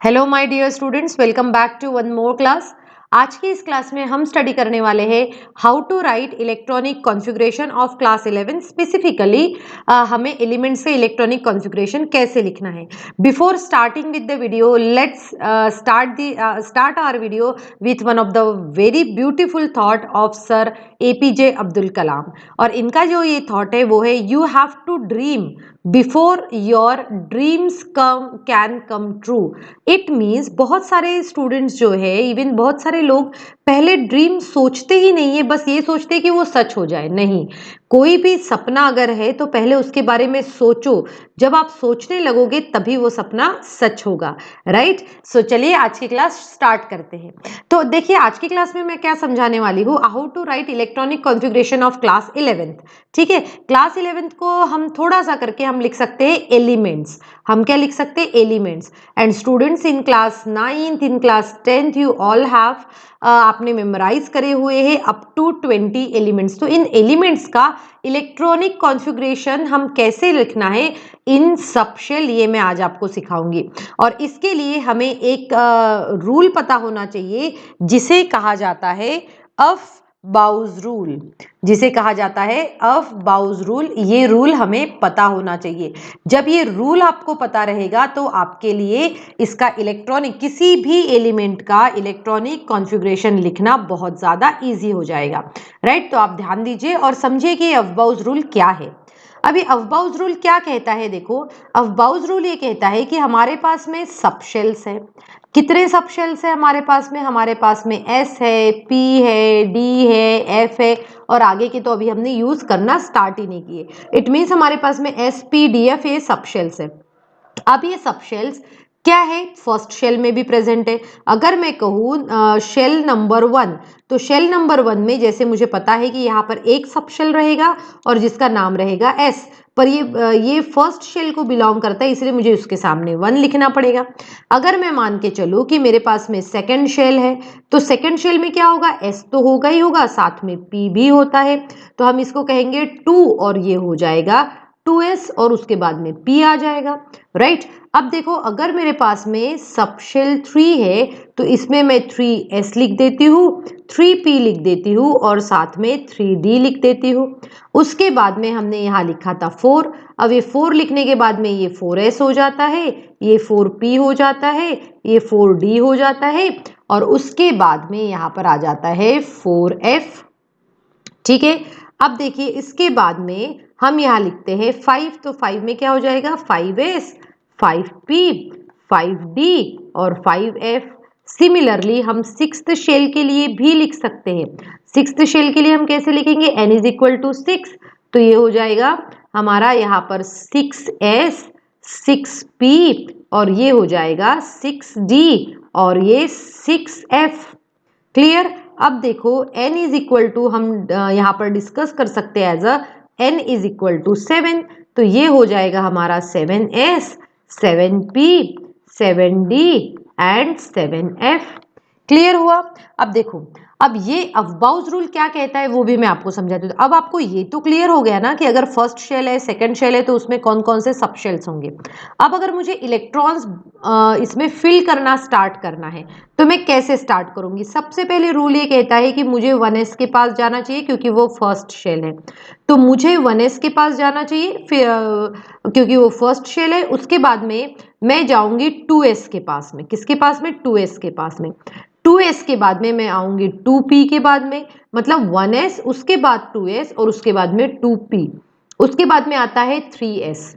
Hello my dear students, welcome back to one more class. आज की इस class में हम स्टडी करने वाले हैं how to write electronic configuration of class 11। Specifically हमें एलिमेंट्स से इलेक्ट्रॉनिक कॉन्फ़िगरेशन कैसे लिखना है। Before starting with the video, let's start our video with one of the very beautiful thought of sir APJ Abdul Kalam. और इनका जो ये थॉट है वो है, you have to dream before your dreams can come true. It means बहुत सारे students जो है, इवन बहुत सारे लोग पहले ड्रीम सोचते ही नहीं है, बस ये सोचते कि वो सच हो जाए। नहीं, कोई भी सपना अगर है तो पहले उसके बारे में सोचो। जब आप सोचने लगोगे तभी वो सपना सच होगा, राइट। सो चलिए आज की क्लास स्टार्ट करते हैं। तो देखिए, आज की क्लास में मैं क्या समझाने वाली हूँ, how to write electronic configuration of class 11th। ठीक है, क्लास 11th को हम थोड़ा सा करके हम लिख सकते हैं एलिमेंट्स। हम क्या लिख सकते हैं? Elements. And students in class 9th, in class 10th, you all have आपने मेमोराइज करे हुए हैं अप टू 20 एलिमेंट्स। तो इन एलिमेंट्स का इलेक्ट्रॉनिक कॉन्फ़िगरेशन हम कैसे लिखना है इन सब शेल, ये मैं आज आपको सिखाऊंगी। और इसके लिए हमें एक रूल पता होना चाहिए जिसे कहा जाता है अफ बाउज रूल। जिसे कहा जाता है अफ बाउज रूल। ये रूल हमें पता होना चाहिए। जब ये रूल आपको पता रहेगा तो आपके लिए इसका इलेक्ट्रॉनिक, किसी भी एलिमेंट का इलेक्ट्रॉनिक कॉन्फ़िगरेशन लिखना बहुत ज़्यादा इजी हो जाएगा, राइट। तो आप ध्यान दीजिए और समझिए कि अफ बाउज रूल क्या है। अभी अफबाउज रूल क्या कहता है? देखो, अफबाउज रूल ये कहता है कि हमारे पास में सब शेल्स है। कितने सब शेल्स है हमारे पास में? हमारे पास में एस है, पी है, डी है, एफ है, और आगे के तो अभी हमने यूज करना स्टार्ट ही नहीं किए। इट मीन्स हमारे पास में एस, पी, डी, एफ ये सब शेल्स है। अब ये सब शेल्स क्या है? फर्स्ट शेल में भी प्रेजेंट है। अगर मैं कहूँ शेल नंबर 1, तो शेल नंबर 1 में जैसे मुझे पता है कि यहाँ पर एक सब शेल रहेगा और जिसका नाम रहेगा एस, पर ये फर्स्ट शेल को बिलोंग करता है, इसलिए मुझे उसके सामने 1 लिखना पड़ेगा। अगर मैं मान के चलूँ कि मेरे पास में सेकंड शेल है, तो सेकंड शेल में क्या होगा? एस तो होगा ही होगा, साथ में पी भी होता है, तो हम इसको कहेंगे 2 और ये हो जाएगा 2s और उसके बाद में p आ जाएगा, राइट। अब देखो, अगर मेरे पास में सब शेल 3 है तो इसमें मैं 3s लिख देती हूँ, 3p लिख देती हूँ और साथ में 3d लिख देती हूँ। उसके बाद में हमने यहाँ लिखा था 4। अब ये 4 लिखने के बाद में ये 4s हो जाता है, ये 4p हो जाता है, ये 4d हो जाता है, और उसके बाद में यहाँ पर आ जाता है 4f। ठीक है, अब देखिए इसके बाद में हम यहाँ लिखते हैं 5, तो 5 में क्या हो जाएगा? 5s, 5p, 5d और 5f। सिमिलरली हम सिक्स्थ शेल के लिए भी लिख सकते हैं। सिक्स्थ शेल के लिए हम कैसे लिखेंगे? n इज इक्वल टू 6, तो ये हो जाएगा हमारा यहाँ पर 6s, 6p और ये हो जाएगा 6d और ये 6f। क्लियर। अब देखो n इज इक्वल टू, हम यहाँ पर डिस्कस कर सकते हैं as a n is equal to 7, तो ये हो जाएगा हमारा 7s, 7p, 7d and 7f। Clear हुआ? अब देखो, अब ये अफबाउज रूल क्या कहता है वो भी मैं आपको समझाती हूँ। अब आपको ये तो क्लियर हो गया ना कि अगर फर्स्ट शेल है, सेकंड शेल है, तो उसमें कौन कौन से सब शेल्स होंगे। अब अगर मुझे इलेक्ट्रॉन्स इसमें फिल करना स्टार्ट करना है तो मैं कैसे स्टार्ट करूंगी? सबसे पहले रूल ये कहता है कि मुझे 1s के पास जाना चाहिए क्योंकि वो फर्स्ट शेल है, तो मुझे 1s के पास जाना चाहिए, फिर क्योंकि वो फर्स्ट शेल है। उसके बाद में मैं जाऊंगी 2s के पास में। किसके पास में? 2s के पास में। 2s के बाद में मैं आऊंगी 2p के बाद में, मतलब 1s, उसके बाद 2s और उसके बाद में 2p। उसके बाद में आता है 3s।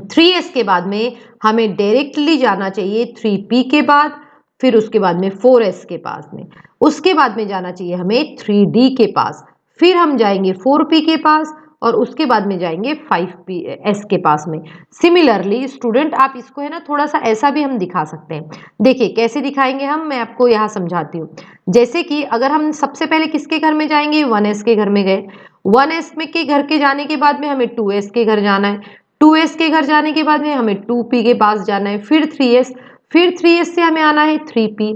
3s के बाद में हमें डायरेक्टली जाना चाहिए 3p के बाद, फिर उसके बाद में 4s के पास में, उसके बाद में जाना चाहिए हमें 3d के पास, फिर हम जाएंगे 4p के पास और उसके बाद में जाएंगे 5s के पास में। सिमिलरली स्टूडेंट, आप इसको है ना थोड़ा सा ऐसा भी हम दिखा सकते हैं। देखिए कैसे दिखाएंगे हम, मैं आपको यहाँ समझाती हूँ। जैसे कि अगर हम सबसे पहले किसके घर में जाएंगे? 1s के घर में गए। 1s में के घर के जाने के बाद में हमें 2s के घर जाना है, 2s के घर जाने के बाद में हमें 2p के पास जाना है, फिर 3s, फिर 3s से हमें आना है 3p,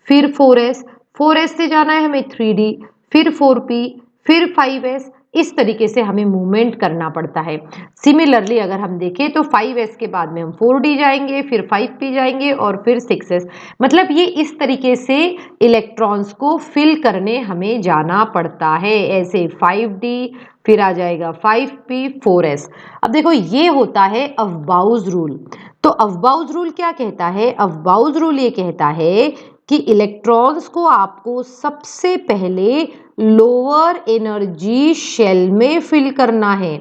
फिर 4s, 4s से जाना है हमें 3d, फिर 4p, फिर 5s, इस तरीके से हमें मूवमेंट करना पड़ता है। सिमिलरली अगर हम देखें तो 5s के बाद में हम 4d जाएंगे, फिर 5p जाएंगे और फिर 6s। मतलब ये इस तरीके से इलेक्ट्रॉन्स को फिल करने हमें जाना पड़ता है। ऐसे 5d, फिर आ जाएगा 5p, 4s। अब देखो ये होता है अफबाउज रूल। तो अफबाउज रूल क्या कहता है? अफबाउज रूल ये कहता है कि इलेक्ट्रॉन्स को आपको सबसे पहले लोअर एनर्जी शेल में फिल करना है।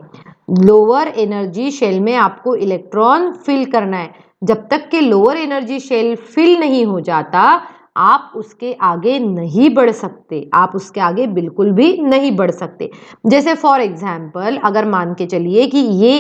लोअर एनर्जी शेल में आपको इलेक्ट्रॉन फिल करना है। जब तक कि लोअर एनर्जी शेल फिल नहीं हो जाता आप उसके आगे नहीं बढ़ सकते, आप उसके आगे बिल्कुल भी नहीं बढ़ सकते। जैसे फॉर एग्जाम्पल अगर मान के चलिए कि ये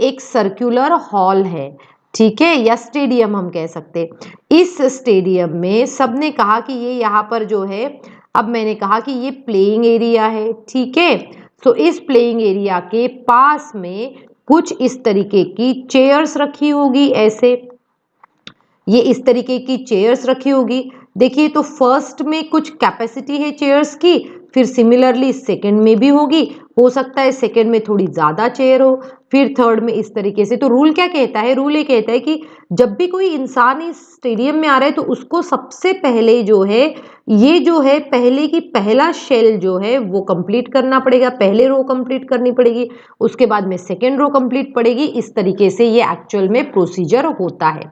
एक सर्कुलर हॉल है, ठीक है, या स्टेडियम हम कह सकते। इस स्टेडियम में सबने कहा कि ये यहाँ पर जो है, अब मैंने कहा कि ये प्लेइंग एरिया है, ठीक है। तो इस प्लेइंग एरिया के पास में कुछ इस तरीके की चेयर्स रखी होगी, ऐसे ये इस तरीके की चेयर्स रखी होगी। देखिए तो फर्स्ट में कुछ कैपेसिटी है चेयर्स की, फिर सिमिलरली सेकंड में भी होगी, हो सकता है सेकंड में थोड़ी ज्यादा चेयर हो, फिर थर्ड में इस तरीके से। तो रूल क्या कहता है? रूल ये कहता है कि जब भी कोई इंसान इस स्टेडियम में आ रहा है तो उसको सबसे पहले जो है, ये जो है पहले की पहला शेल जो है वो कंप्लीट करना पड़ेगा, पहले रो कंप्लीट करनी पड़ेगी, उसके बाद में सेकेंड रो कंप्लीट पड़ेगी। इस तरीके से ये एक्चुअल में प्रोसीजर होता है,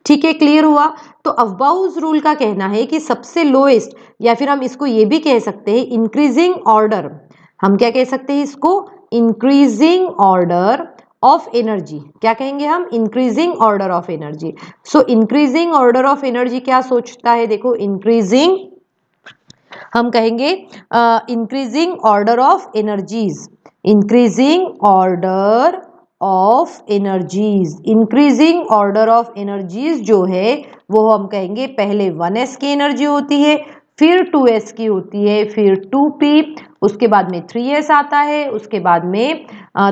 ठीक है। क्लियर हुआ? तो अफबाउज रूल का कहना है कि सबसे लोएस्ट, या फिर हम इसको ये भी कह सकते हैं इंक्रीजिंग ऑर्डर, हम क्या कह सकते हैं इसको? Increasing order of energy. क्या कहेंगे हम? Increasing order of energy. So increasing order of energy क्या सोचता है? देखो इंक्रीजिंग, हम कहेंगे increasing order of energies, increasing order of energies. Increasing order of energies जो है वो हम कहेंगे पहले 1s की एनर्जी होती है, फिर 2s की होती है, फिर 2p, उसके बाद में 3s आता है, उसके बाद में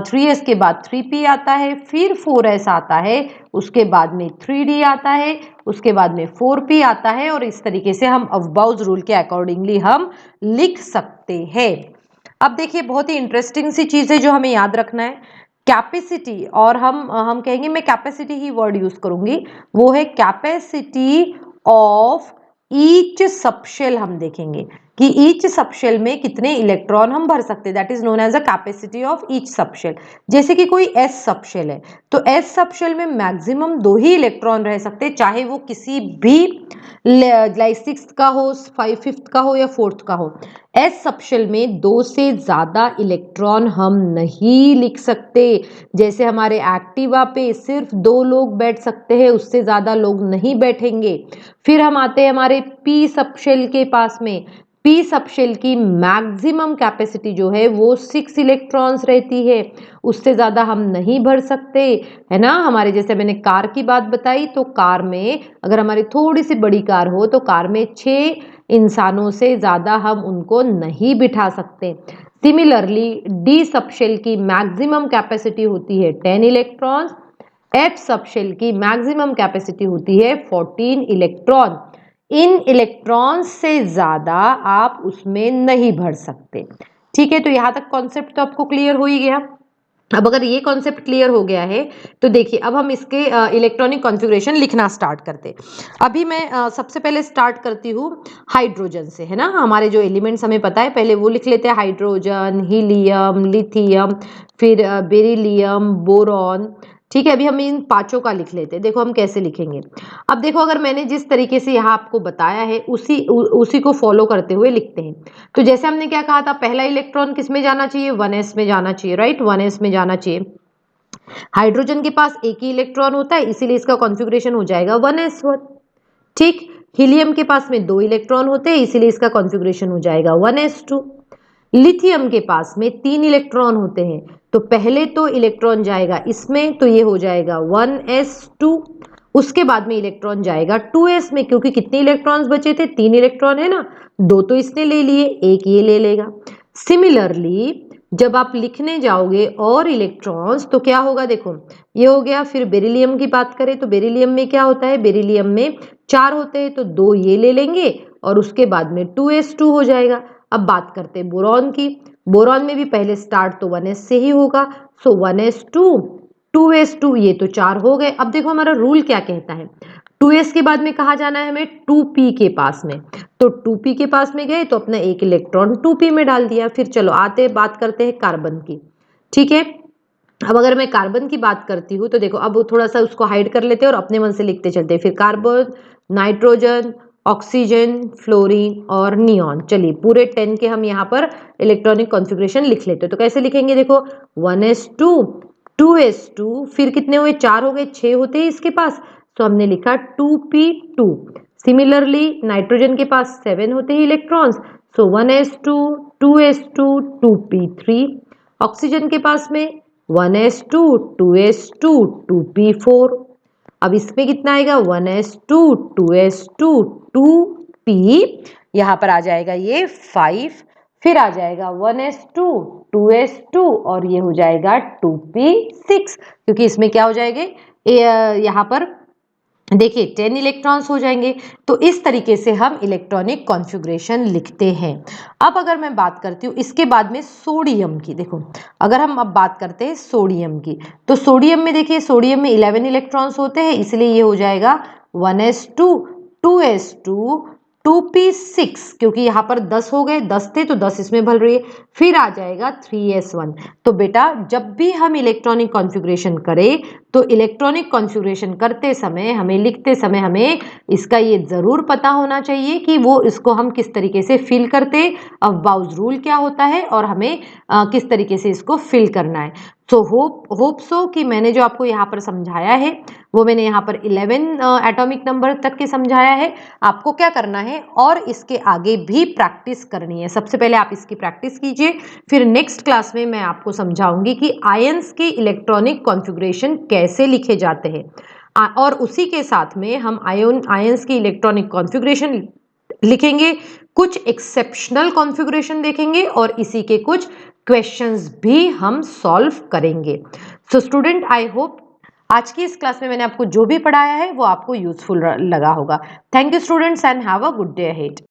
3s के बाद 3p आता है, फिर 4s आता है, उसके बाद में 3d आता है, उसके बाद में 4p आता है, और इस तरीके से हम अफबाउज रूल के अकॉर्डिंगली हम लिख सकते हैं। अब देखिए बहुत ही इंटरेस्टिंग सी चीज है जो हमें याद रखना है, कैपेसिटी। और हम कहेंगे, मैं कैपेसिटी ही वर्ड यूज करूंगी, वो है कैपेसिटी ऑफ ईच सबशेल। हम देखेंगे कि ईच सबशेल में कितने इलेक्ट्रॉन हम भर सकते हैं, that is known as a capacity of each subshell. जैसे कि कोई एस सबशेल है तो एस सबशेल में मैक्सिमम 2 ही इलेक्ट्रॉन रह सकते हैं, चाहे वो किसी भी लाइक 6th का हो, 5th का हो या 4th का हो। एस सबशेल में 2 से ज्यादा इलेक्ट्रॉन हम नहीं लिख सकते। जैसे हमारे एक्टिवा पे सिर्फ 2 लोग बैठ सकते हैं, उससे ज्यादा लोग नहीं बैठेंगे। फिर हम आते हैं हमारे पी सबशेल के पास में। पी सबशेल की मैक्सिमम कैपेसिटी जो है वो 6 इलेक्ट्रॉन्स रहती है, उससे ज्यादा हम नहीं भर सकते, है ना। हमारे जैसे मैंने कार की बात बताई, तो कार में अगर हमारी थोड़ी सी बड़ी कार हो तो कार में 6 इंसानों से ज्यादा हम उनको नहीं बिठा सकते। सिमिलरली डी सबशेल की मैक्सिमम कैपेसिटी होती है 10 इलेक्ट्रॉन्स, एफ सबशेल की मैक्सिमम कैपेसिटी होती है 14 इलेक्ट्रॉन। इन इलेक्ट्रॉन्स से ज्यादा आप उसमें नहीं भर सकते, ठीक है। तो यहां तक कॉन्सेप्ट तो आपको क्लियर हो ही गया। अब अगर ये कॉन्सेप्ट क्लियर हो गया है तो देखिए अब हम इसके इलेक्ट्रॉनिक कॉन्फ़िगरेशन लिखना स्टार्ट करते हैं। अभी मैं सबसे पहले स्टार्ट करती हूँ हाइड्रोजन से, है ना। हमारे जो एलिमेंट्स हमें पता है पहले वो लिख लेते हैं, हाइड्रोजन, हीलियम, लिथियम, फिर बेरिलियम, बोरॉन, ठीक है। अभी हम इन पांचों का लिख लेते हैं। देखो हम कैसे लिखेंगे। अब देखो अगर मैंने जिस तरीके से यहाँ आपको बताया है उसी को फॉलो करते हुए लिखते हैं। तो जैसे हमने क्या कहा था, पहला इलेक्ट्रॉन किस में जाना चाहिए? 1s में जाना चाहिए, राइट, 1s में जाना चाहिए। हाइड्रोजन के पास एक ही इलेक्ट्रॉन होता है, इसीलिए इसका कॉन्फ़िगरेशन हो जाएगा 1s1, ठीक। हीलियम के पास में 2 इलेक्ट्रॉन होते हैं, इसीलिए इसका कॉन्फ़िगरेशन हो जाएगा 1s2। लिथियम के पास में 3 इलेक्ट्रॉन होते हैं, तो पहले तो इलेक्ट्रॉन जाएगा इसमें, तो ये हो जाएगा 1s2। उसके बाद में इलेक्ट्रॉन जाएगा 2s में, क्योंकि कितने इलेक्ट्रॉन्स बचे थे? 3 इलेक्ट्रॉन है ना, 2 तो इसने ले लिए, एक ये ले लेगा। सिमिलरली जब आप लिखने जाओगे और इलेक्ट्रॉन्स तो क्या होगा? देखो ये हो गया। फिर बेरिलियम की बात करें तो बेरिलियम में क्या होता है? बेरिलियम में 4 होते हैं, तो 2 ये ले लेंगे और उसके बाद में 2s2 हो जाएगा। अब बात करते हैं बोरॉन की। बोरॉन में भी पहले स्टार्ट तो 1s से ही होगा, सो 1s2 2s2 ये तो 4 हो गए। अब देखो हमारा रूल क्या कहता है, 2s के बाद में कहा जाना है हमें 2p के पास में, तो 2p के पास में गए तो अपना एक इलेक्ट्रॉन 2p में डाल दिया। फिर चलो आते बात करते हैं कार्बन की, ठीक है। अब अगर मैं कार्बन की बात करती हूँ तो देखो अब थोड़ा सा उसको हाइड कर लेते हैं और अपने मन से लिखते चलते हैं। फिर कार्बन, नाइट्रोजन, ऑक्सीजन, फ्लोरीन और नियॉन, चलिए पूरे 10 के हम यहाँ पर इलेक्ट्रॉनिक कॉन्फ़िगरेशन लिख लेते हैं। तो कैसे लिखेंगे, देखो 1s2 2s2, फिर कितने हुए, 4 हो गए, 6 होते हैं इसके पास, तो हमने लिखा 2p2। सिमिलरली नाइट्रोजन के पास 7 होते हैं इलेक्ट्रॉन्स, सो 1s2 2s2 2p3। ऑक्सीजन के पास में 1s2 2s2 2p4। अब इसमें कितना आएगा, 1s2 2s2 2p, यहाँ पर आ जाएगा ये 5, फिर आ जाएगा 1s2 2s2 और ये हो जाएगा 2p6, क्योंकि इसमें क्या हो जाएंगे, यहाँ पर देखिए 10 इलेक्ट्रॉन्स हो जाएंगे। तो इस तरीके से हम इलेक्ट्रॉनिक कॉन्फ़िगरेशन लिखते हैं। अब अगर मैं बात करती हूँ इसके बाद में सोडियम की, देखो अगर हम अब बात करते हैं सोडियम की, तो सोडियम में देखिए सोडियम में 11 इलेक्ट्रॉन्स होते हैं, इसलिए ये हो जाएगा 1s2 2s2 2p6, क्योंकि यहाँ पर 10 हो गए, 10 थे तो 10 इसमें भर रही है। फिर आ जाएगा 3s1। तो बेटा जब भी हम इलेक्ट्रॉनिक कॉन्फ़िगरेशन करें तो इलेक्ट्रॉनिक कॉन्फ़िगरेशन करते समय हमें, लिखते समय हमें इसका ये ज़रूर पता होना चाहिए कि वो इसको हम किस तरीके से फिल करते, अब बाउज रूल क्या होता है और हमें किस तरीके से इसको फिल करना है। सो होप सो कि मैंने जो आपको यहाँ पर समझाया है वो मैंने यहाँ पर 11 एटॉमिक नंबर तक के समझाया है। आपको क्या करना है और इसके आगे भी प्रैक्टिस करनी है। सबसे पहले आप इसकी प्रैक्टिस कीजिए, फिर नेक्स्ट क्लास में मैं आपको समझाऊंगी कि आयंस के इलेक्ट्रॉनिक कॉन्फ़िगरेशन कैसे लिखे जाते हैं, और उसी के साथ में हम आयंस की इलेक्ट्रॉनिक कॉन्फ़िगरेशन लिखेंगे, कुछ एक्सेप्शनल कॉन्फ़िगरेशन देखेंगे और इसी के कुछ क्वेश्चंस भी हम सॉल्व करेंगे। सो स्टूडेंट, आई होप आज की इस क्लास में मैंने आपको जो भी पढ़ाया है वो आपको यूजफुल लगा होगा। Thank you students and have a good day ahead.